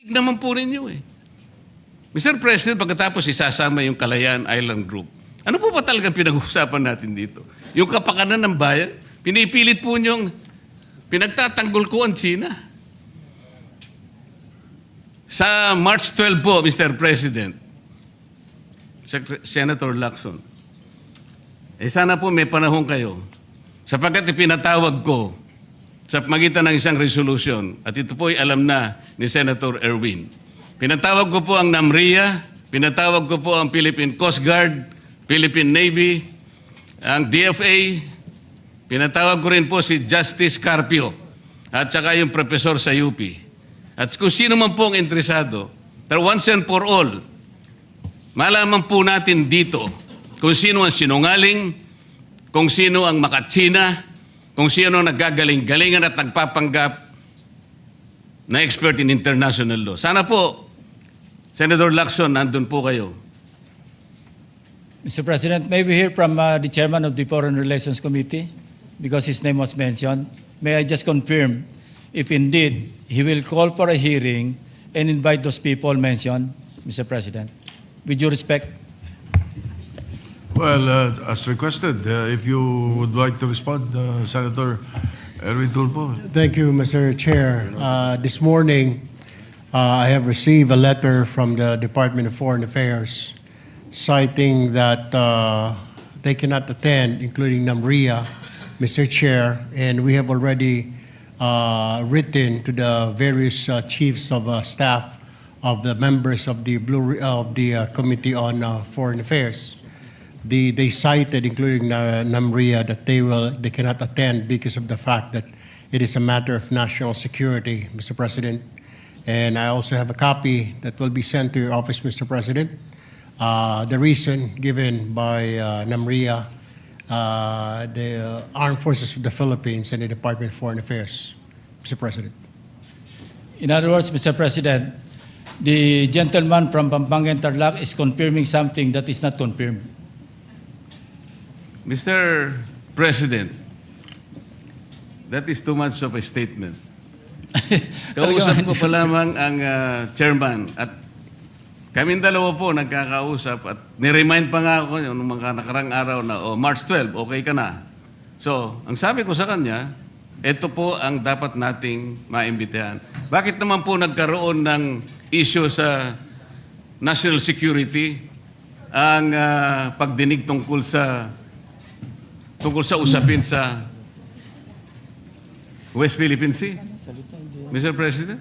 naman po ninyo eh. Mr. President, pagkatapos isasama yung Kalayaan Island Group, ano po ba talagang pinag-uusapan natin dito? Yung kapakanan ng bayan, pinipilit po niyong pinagtatanggol ko ang China. Sa March 12 po, Mr. President, Senator Lacson, sana po may panahon kayo sapagkat ipinatawag ko sa magitan ng isang resolution at ito po ay alam na ni Senator Erwin. Pinatawag ko po ang NAMRIA, pinatawag ko po ang Philippine Coast Guard, Philippine Navy, ang DFA, pinatawag ko rin po si Justice Carpio at saka yung professor sa UP. At kung sino man po ang interesado, pero once and for all, malaman po natin dito kung sino ang sinungaling, kung sino ang makatsina, kung sino ang naggagaling-galingan at nagpapanggap na expert in international law. Sana po, Senator Lacson, nandun po kayo. Mr. President, may we hear from the chairman of the Foreign Relations Committee because his name was mentioned. May I just confirm if indeed he will call for a hearing and invite those people mentioned, Mr. President, with due respect? Well, as requested, if you would like to respond, Senator Erwin Tulfo. Thank you, Mr. Chair. This morning, I have received a letter from the Department of Foreign Affairs citing that they cannot attend, including NAMRIA, Mr. Chair, and we have already written to the various chiefs of staff of the members of the Committee on Foreign Affairs. They cited, including NAMRIA, that they cannot attend because of the fact that it is a matter of national security, Mr. President. And I also have a copy that will be sent to your office, Mr. President. The reason given by NAMRIA, the Armed Forces of the Philippines, and the Department of Foreign Affairs, Mr. President. In other words, Mr. President, the gentleman from Pampanga and Tarlac is confirming something that is not confirmed. Mr. President, that is too much of a statement. Kausap ko pa lamang ang chairman at kaming dalawa po nagkakausap at niremind pa nga ako yung mga nakarang araw na March 12, okay ka na. So, ang sabi ko sa kanya, ito po ang dapat nating maimbitahan. Bakit naman po nagkaroon ng issue sa national security ang pagdinig tungkol sa usapin sa West Philippine Sea? Mr. President?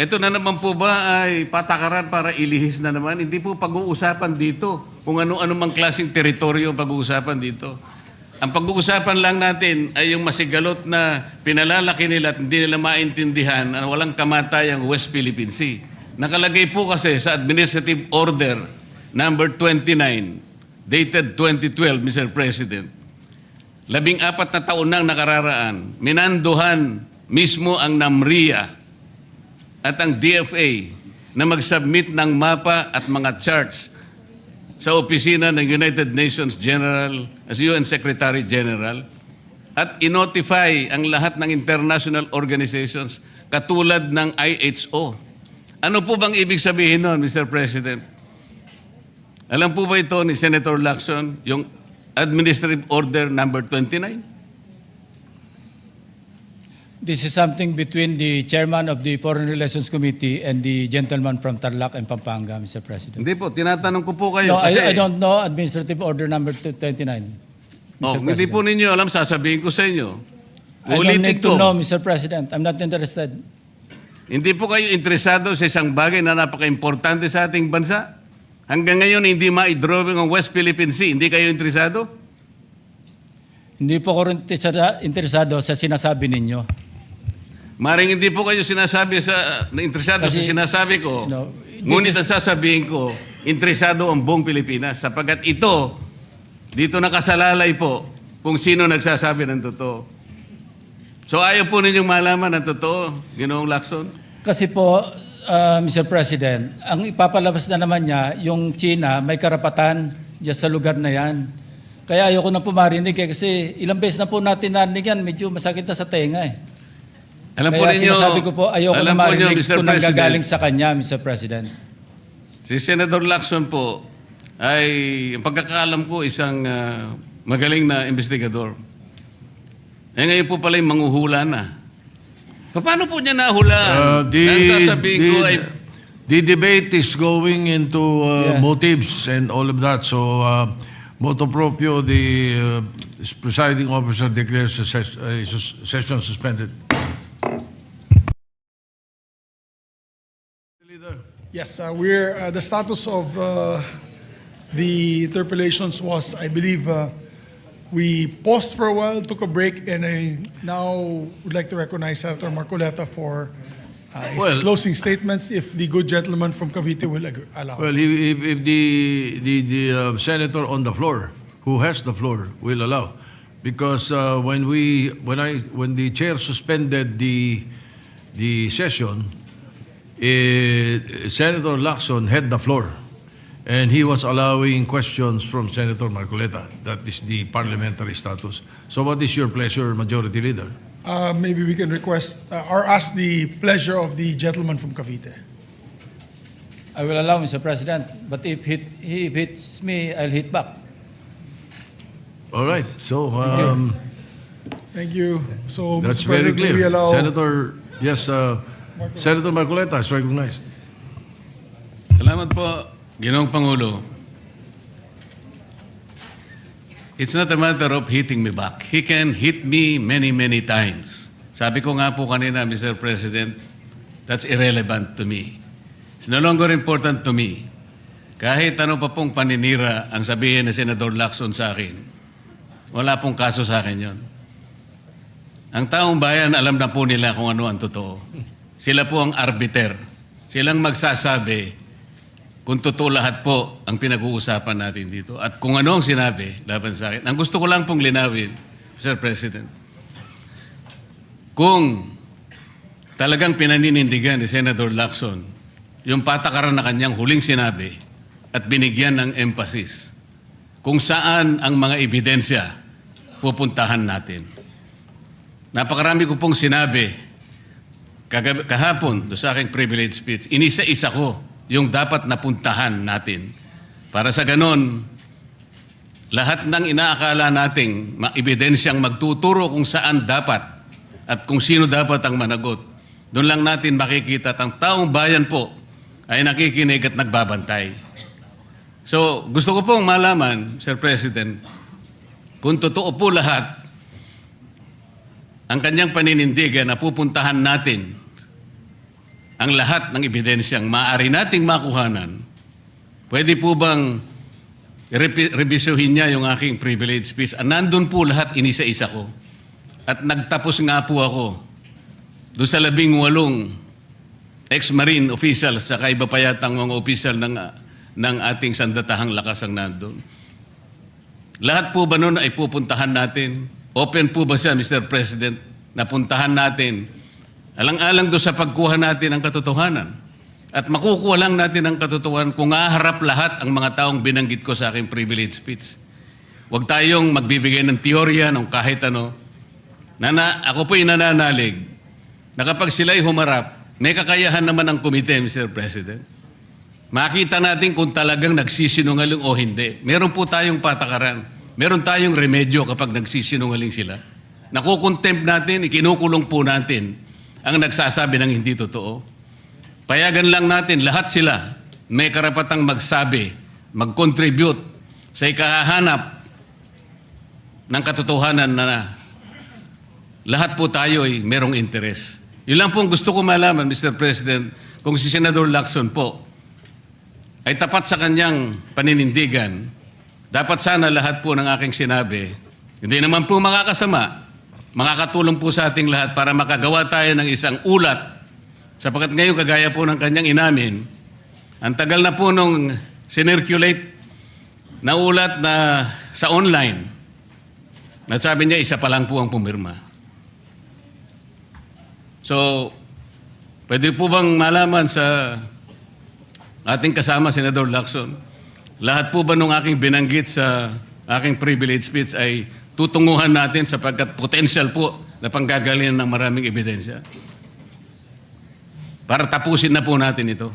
Ito na naman po ba ay patakaran para ilihis na naman? Hindi po pag-uusapan dito kung ano-ano mang klaseng teritoryo pag-uusapan dito. Ang pag-uusapan lang natin ay yung masigalot na pinalalaki nila at hindi nila maintindihan na walang kamatayang West Philippine Sea. Nakalagay po kasi sa Administrative Order number 29, dated 2012, Mr. President. 14 na taon nang nakararaan, minanduhan mismo ang NAMRIA at ang DFA na mag-submit ng mapa at mga charts sa opisina ng United Nations General as UN Secretary General at inotify ang lahat ng international organizations katulad ng IHO. Ano po bang ibig sabihin nun, Mr. President? Alam po ba ito ni Senator Lacson, yung Administrative Order number 29? This is something between the chairman of the Foreign Relations Committee and the gentleman from Tarlac and Pampanga, Mr. President. Hindi po, tinatanong ko po kayo. No, kasi, I don't know Administrative Order number 29. hindi po ninyo alam, sasabihin ko sa inyo. I don't Ulitin need to ko. know, Mr. President. I'm not interested. Hindi po kayo interesado sa isang bagay na napaka-importante sa ating bansa? Hanggang ngayon, hindi ma-drawing ang West Philippine Sea. Hindi kayo interesado? Hindi po ako rin interesado sa sinasabi ninyo. Maring hindi po kayo interesado sa Kasi, sinasabi ko. no, Ngunit ang sasabihin ko, interesado ang buong Pilipinas. Sapagkat ito, dito nakasalalay po kung sino nagsasabi ng totoo. So ayaw po ninyong malaman ang totoo, Ginoong Lacson? Kasi po, Mr. President, ang ipapalabas na naman niya, yung China, may karapatan dyan sa lugar na yan. Kaya ayoko na po marinig kasi ilang beses na po natin narinig yan, medyo masakit na sa tenga eh. Alam po Kaya ninyo, sinasabi ko po, ayoko alam na po ninyo, marinig Mr. kung nanggagaling President, sa kanya, Mr. President. si Senator Lacson po ay, ang pagkakaalam ko, isang magaling na investigador. Eh ngayon po pala yung manghuhula na. Paano po niya nahulaan? Ang sasabihin ko ay, the debate is going into Yeah. motives and all of that. So, motu proprio, the presiding officer declares the session suspended. Yes, the status of the interpellations was, I believe, we paused for a while, took a break, and I now would like to recognize Senator Marcoleta for his Well- closing statements, if the good gentleman from Cavite will allow. Well, if the senator on the floor, who has the floor, will allow, because when the chair suspended the session, Senator Lacson had the floor, and he was allowing questions from Senator Marcoleta. That is the parliamentary status. So, what is your pleasure, Majority Leader? Maybe we can request or ask the pleasure of the gentleman from Cavite. I will allow, Mr. President, but if he hits me, I'll hit back. All right. So, Thank you. So, that's Mr. very President, we clear. allow... Senator, yes, Senator Marcoleta is recognized. salamat po, Ginoong Pangulo. It's not a matter of hitting me back. He can hit me many, many times. Sabi ko nga po kanina, Mr. President, that's irrelevant to me. It's no longer important to me. Kahit ano pa pong paninira ang sabihin ni Senador Lacson sa akin, wala pong kaso sa akin yon. Ang taong bayan, alam na po nila kung ano ang totoo. Sila po ang arbiter. Silang magsasabi kung totoo lahat po ang pinag-uusapan natin dito. At kung ano ang sinabi laban sa akin. Ang gusto ko lang pong linawin, Mr. President, kung talagang pinaninindigan ni Senator Lacson yung patakaran na kanyang huling sinabi at binigyan ng emphasis kung saan ang mga ebidensya pupuntahan natin. Napakarami ko pong sinabi kahapon do sa aking privilege speech, inisa-isa ko yung dapat napuntahan natin. Para sa ganon, lahat ng inaakala nating ebidensyang magtuturo kung saan dapat at kung sino dapat ang managot, doon lang natin makikita at ang taong bayan po ay nakikinig at nagbabantay. So, gusto ko pong malaman, Sir President, kung totoo po lahat ang kanyang paninindigan na pupuntahan natin ang lahat ng ebidensyang maaari nating makuhanan, pwede po bang revisyuhin niya yung aking privilege speech? Nandun po lahat, inisa-isa ko. At nagtapos nga po ako doon sa 18 ex-marine officials sa iba pa yatang mga official ng ating sandatahang lakas ang nandun. Lahat po ba nun ay pupuntahan natin? Open po ba siya, Mr. President, na puntahan natin? Alang-alang doon sa pagkuha natin ng katotohanan. At makukuha lang natin ang katotohanan kung haharap lahat ang mga taong binanggit ko sa aking privilege speech. Huwag tayong magbibigay ng teorya ng kahit ano. Ako po'y nananalig na kapag sila'y humarap, may kakayahan naman ang komite, Mr. President. Makita natin kung talagang nagsisinungaling o hindi. Meron po tayong patakaran. Meron tayong remedyo kapag nagsisinungaling sila. Nakukontempt natin, ikinukulong po natin ang nagsasabi ng hindi totoo. Payagan lang natin, lahat sila may karapatang magsabi, mag-contribute sa ikahahanap ng katotohanan na lahat po tayo ay merong interes. Yun lang po gusto ko malaman, Mr. President, kung si Senador Lacson po ay tapat sa kanyang paninindigan, dapat sana lahat po ng aking sinabi, hindi naman po makakasama, makakatulong po sa ating lahat para makagawa tayo ng isang ulat. Sapagkat ngayon, kagaya po ng kanyang inamin, ang tagal na po nung sinirculate na ulat na sa online, at sabi niya, isa pa lang po ang pumirma. So, pwede po bang malaman sa ating kasama, Senador Lacson, lahat po ba nung aking binanggit sa aking privilege speech ay tutunguhan natin sapagkat potential po na panggagalingan ng maraming ebidensya? para tapusin na po natin ito.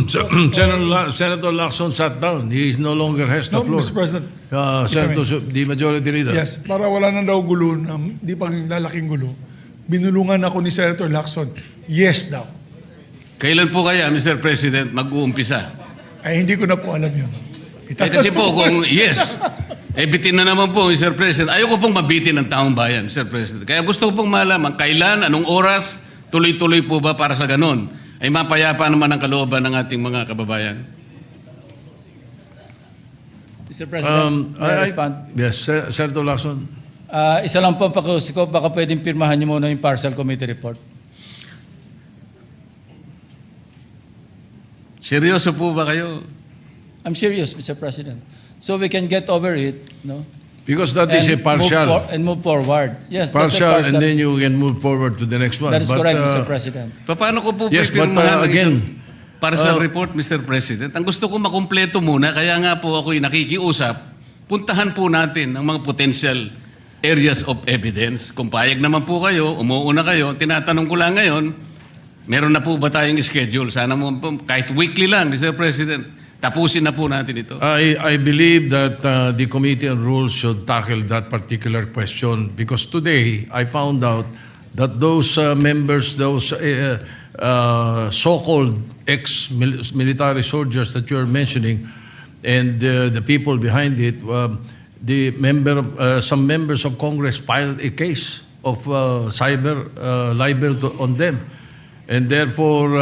Senator Lacson sat down. He no longer has the No, floor. Mr. President. The Majority Leader. Yes, para wala na daw gulo, na di pang lalaking gulo, binulungan ako ni Senator Lacson. Yes daw. Kailan po kaya, Mr. President, mag-uumpisa? Ay, hindi ko na po alam yun. Kasi po, kung yes, bitin na naman po, Mr. President. Ayoko pong mabitin ng taong bayan, Mr. President. Kaya gusto ko pong malaman, kailan, anong oras, tuloy-tuloy po ba para sa ganon? Ay mapayapa naman ang kalooban ng ating mga kababayan. Mr. President, may I respond? Yes, Senator Lacson. Isa lang po ang pakiusap ko, baka pwedeng pirmahan niyo muna yung partial committee report. Seryoso po ba kayo? I'm serious, Mr. President. So we can get over it, no? Because that is a partial. And move forward. Yes, that's a Partial, and then you can move forward to the next one. That is correct, Mr. President. Paano ko po Yes, but, pipirmahan again, para sa report, Mr. President? Ang gusto ko makumpleto muna, kaya nga po ako'y nakikiusap, puntahan po natin ang mga potential areas of evidence. Kung payag naman po kayo, umuuna kayo, tinatanong ko lang ngayon, meron na po ba tayong schedule? Sana mo po, kahit weekly lang, Mr. President, tapusin na po natin ito. I believe that the Committee on Rules should tackle that particular question because today I found out that those members, those so-called ex-military soldiers that you're mentioning and the people behind it, some members of Congress filed a case of cyber libel on them. And therefore,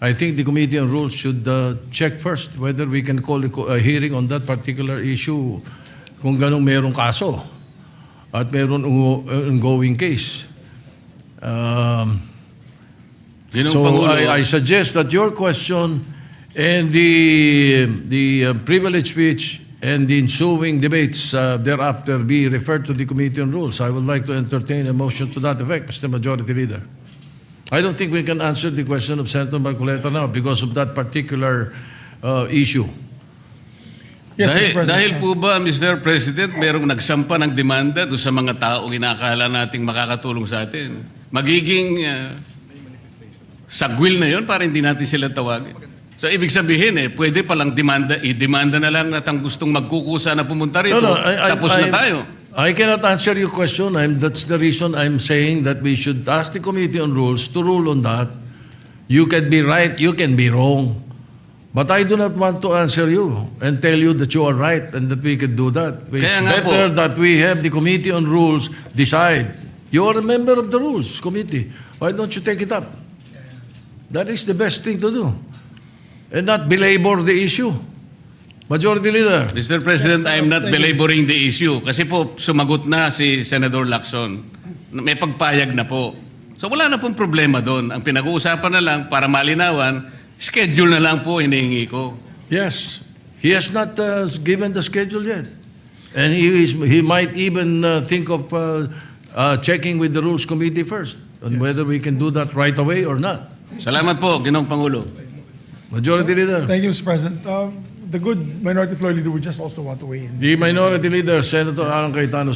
I think the Committee on Rules should check first whether we can call a hearing on that particular issue kung ganong merong kaso at meron ongoing case. Ginong So Pangulo, I suggest that your question and the privilege speech and the ensuing debates thereafter be referred to the Committee on Rules. I would like to entertain a motion to that effect, Mr. Majority Leader. I don't think we can answer the question of Senator Marcoleta now because of that particular issue. Yes, Mr. President. Dahil po ba, Mr. President, merong nagsampa ng demanda doon sa mga taong inakala nating makakatulong sa atin? Magiging sagwil na yon para hindi natin sila tawagin. So, ibig sabihin pwede palang i-demanda na lang at ang gustong magkukusa na pumunta rito, tapos na tayo. I cannot answer your question. That's the reason I'm saying that we should ask the Committee on Rules to rule on that. You can be right, you can be wrong. But I do not want to answer you and tell you that you are right and that we could do that. It's Kaya nga better po. that we have the Committee on Rules decide. You are a member of the Rules Committee. Why don't you take it up? That is the best thing to do. And not belabor the issue. Majority Leader. Mr. President, I'm not belaboring the issue kasi po sumagot na si Senator Lacson. May pagpayag na po. So wala na pong problema doon. Ang pinag-uusapan na lang para malinawan, schedule na lang po hinihingi ko. Yes. He has not given the schedule yet. And he might even think of checking with the Rules Committee first on whether we can do that right away or not. Salamat po, Ginoong Pangulo. Majority Leader. Thank you, Mr. President. The good minority floor leader would just also want to weigh in. The Minority Leader, Senator Alan Cayetano.